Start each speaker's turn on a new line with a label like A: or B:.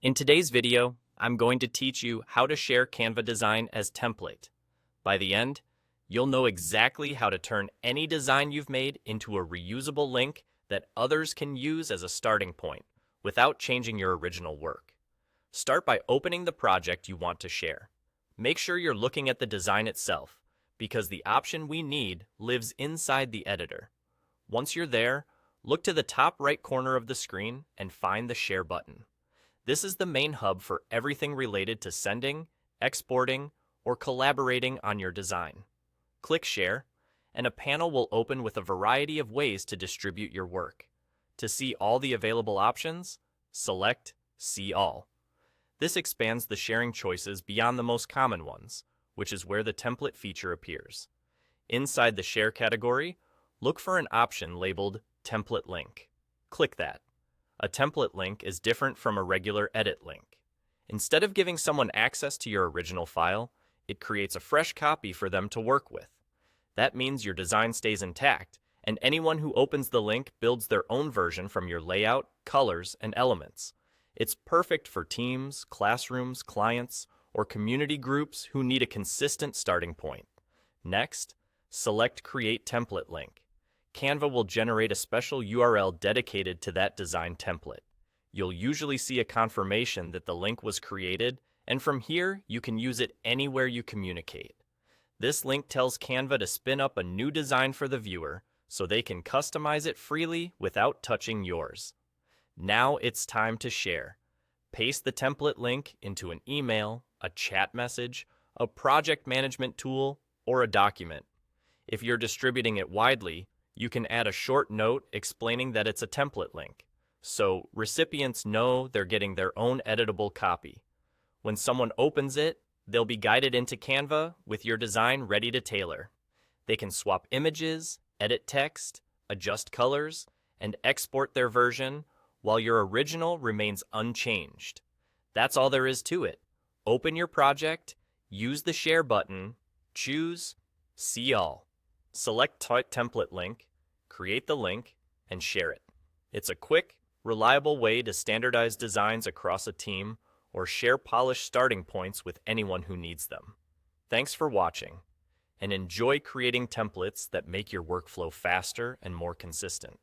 A: In today's video, I'm going to teach you how to share Canva design as template. By the end, you'll know exactly how to turn any design you've made into a reusable link that others can use as a starting point without changing your original work. Start by opening the project you want to share. Make sure you're looking at the design itself, because the option we need lives inside the editor. Once you're there, look to the top right corner of the screen and find the Share button. This is the main hub for everything related to sending, exporting, or collaborating on your design. Click Share, and a panel will open with a variety of ways to distribute your work. To see all the available options, select See All. This expands the sharing choices beyond the most common ones, which is where the template feature appears. Inside the Share category, look for an option labeled Template Link. Click that. A template link is different from a regular edit link. Instead of giving someone access to your original file, it creates a fresh copy for them to work with. That means your design stays intact, and anyone who opens the link builds their own version from your layout, colors, and elements. It's perfect for teams, classrooms, clients, or community groups who need a consistent starting point. Next, select Create Template Link. Canva will generate a special URL dedicated to that design template. You'll usually see a confirmation that the link was created, and from here, you can use it anywhere you communicate. This link tells Canva to spin up a new design for the viewer, so they can customize it freely without touching yours. Now it's time to share. Paste the template link into an email, a chat message, a project management tool, or a document. If you're distributing it widely, you can add a short note explaining that it's a template link, so recipients know they're getting their own editable copy. When someone opens it, they'll be guided into Canva with your design ready to tailor. They can swap images, edit text, adjust colors, and export their version while your original remains unchanged. That's all there is to it. Open your project, use the Share button, choose See All. Select Template Link, create the link, and share it. It's a quick, reliable way to standardize designs across a team or share polished starting points with anyone who needs them. Thanks for watching, and enjoy creating templates that make your workflow faster and more consistent.